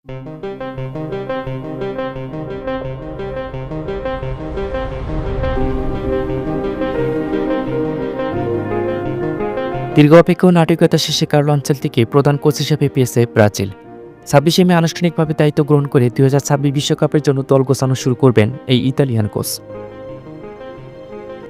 দীর্ঘ অপেক্ষা ও নাটকীয়তা শেষে কার্লো আনচেলত্তিকে প্রধান কোচ হিসেবে পেয়েছে ব্রাজিল। 26 মে আনুষ্ঠানিকভাবে দায়িত্ব গ্রহণ করে 2026 বিশ্বকাপের জন্য দল গোছানো শুরু করবেন এই ইতালিয়ান কোচ।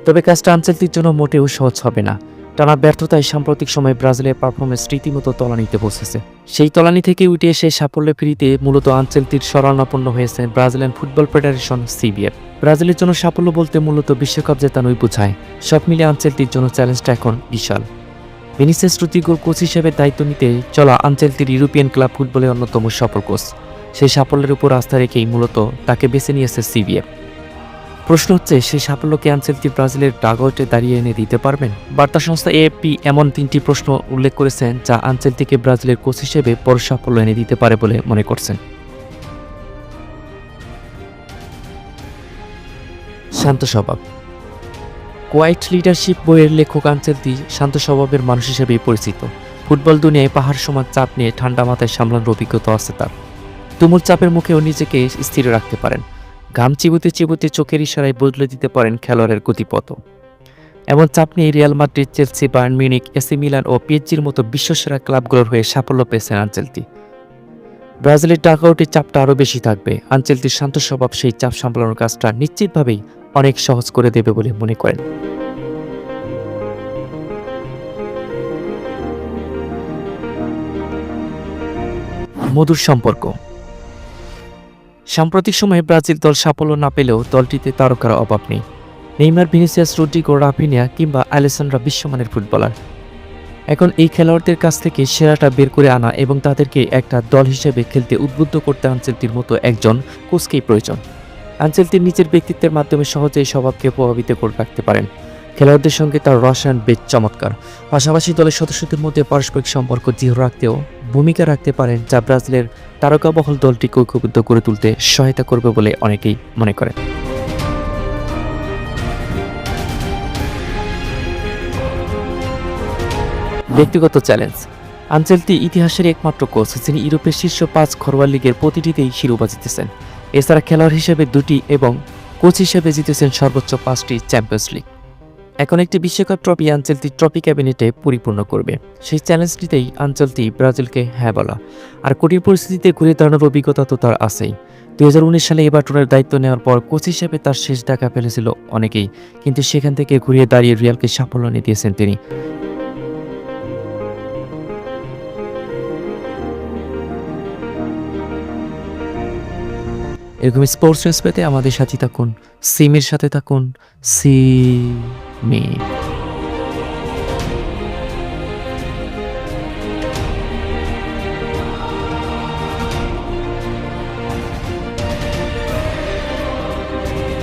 তবে কাজটা আনচেলত্তির জন্য মোটেও সহজ হবে না। টানা ব্যর্থতায় সাম্প্রতিক সময়ে ব্রাজিলের পারফরমেন্স রীতিমতো তলানিতে বসেছে। সেই তলানি থেকে উঠে এসে সাফল্যে ফিরিতে মূলত আনচেলত্তির শরণাপন্ন হয়েছে ব্রাজিলিয়ান ফুটবল ফেডারেশন CBF। ব্রাজিলের জন্য সাফল্য বলতে মূলত বিশ্বকাপ জেতানোই বোঝায়। সব মিলিয়ে আনচেলত্তির জন্য চ্যালেঞ্জটা এখন বিশাল। ভিনিসিয়াস রদ্রিগোর কোচ হিসেবে দায়িত্ব নিতে চলা আনচেলত্তির ইউরোপিয়ান ক্লাব ফুটবলের অন্যতম সফল কোচ। সেই সাফল্যের উপর আস্থা রেখেই মূলত তাকে বেছে নিয়েছে CBF। প্রশ্ন হচ্ছে, সেই সাফল্যকে আনচেলত্তি ব্রাজিলের ডাগআউটে দাঁড়িয়ে এনে দিতে পারবেন? বার্তা সংস্থা AFP এমন 3টি প্রশ্ন উল্লেখ করেছেন যা আনচেলত্তিকে ব্রাজিলের কোচ হিসেবে বড় সাফল্য এনে দিতে পারে বলে মনে করছেন। শান্ত স্বভাব। কোয়াইট লিডারশিপ বইয়ের লেখক আনচেলত্তি শান্ত স্বভাবের মানুষ হিসেবেই পরিচিত। ফুটবল দুনিয়ায় পাহাড় সমান চাপ নিয়ে ঠান্ডা মাথায় সামলানোর অভিজ্ঞতা আছে তার। তুমুল চাপের মুখেও নিজেকে স্থির রাখতে পারেন। ঘাম চিবুতে চিবুতে চোখের ইশারায় বদলে দিতে পারেন খেলোয়াড়ের গতিপথ। এমন চাপ নিয়ে Real Madrid, Chelsea, Bayern Munich, AC Milan ও PSG-র মতো বিশ্বসেরা ক্লাবগুলোর হয়ে সাফল্য পেয়েছেন আনচেলত্তি। ব্রাজিলের ডাগআউটে চাপটা আরও বেশি থাকবে। আনচেলত্তির শান্ত স্বভাব সেই চাপ সামলানোর কাজটা নিশ্চিতভাবেই অনেক সহজ করে দেবে বলে মনে করেন। মধুর সম্পর্ক। সাম্প্রতিক সময়ে ব্রাজিল দল সাফল্য না পেলেও দলটিতে তারকার অভাব নেই। নেইমার, ভিনিসিয়াস, রদ্রিগো, রাফিনিয়া কিংবা আলেসান্ড্রো বিশ্বমানের ফুটবলার। এখন এই খেলোয়াড়দের কাছ থেকে সেরাটা বের করে আনা এবং তাদেরকে একটা দল হিসেবে খেলতে উদ্বুদ্ধ করতে আনচেলত্তির মতো একজন কোচকেই প্রয়োজন। আনচেলত্তি নিজের ব্যক্তিত্বের মাধ্যমে সহজেই স্বভাবকে প্রভাবিত করে রাখতে পারেন। খেলোয়াড়দের সঙ্গে তার রসায়ন বেশ চমৎকার। পাশাপাশি দলের সদস্যদের মধ্যে পারস্পরিক সম্পর্ক দৃঢ় রাখতেও ভূমিকা রাখতে পারেন, যা ব্রাজিলের তারকাবহল দলটিকে ঐক্যবদ্ধ করে তুলতে সহায়তা করবে বলে অনেকেই মনে করেন। ব্যক্তিগত চ্যালেঞ্জ। আনচেলত্তি ইতিহাসের একমাত্র কোচ যিনি ইউরোপের শীর্ষ 5 ঘরোয়া লিগের প্রতিটিতেই শিরোপা জিতেছেন। এছাড়া খেলোয়াড় হিসেবে 2টি এবং কোচ হিসেবে জিতেছেন সর্বোচ্চ 5টি চ্যাম্পিয়ন্স লিগ। এখন একটি বিশ্বকাপ ট্রফি আনচেলত্তি ট্রফি ক্যাবিনেটে পরিপূর্ণ করবে। সেই চ্যালেঞ্জ নিতেই আনচেলত্তি ব্রাজিলকে হ্যাঁ বলা। আর কঠিন পরিস্থিতিতে ঘুরে দাঁড়ানোর অভিজ্ঞতা তো তার আছেই। 2019 সালে এভারটনের দায়িত্ব নেওয়ার পর কোচ হিসেবে তার শেষ ডাকা ফেলেছিল অনেকেই, কিন্তু সেখান থেকে ঘুরিয়ে দাঁড়িয়ে রিয়ালকে সাফল্য এনে দিয়েছেন তিনি। এরকম স্পোর্টস নিউজ পেতে আমাদের সাথে থাকুন, সিমির সাথে থাকুন। সিমি।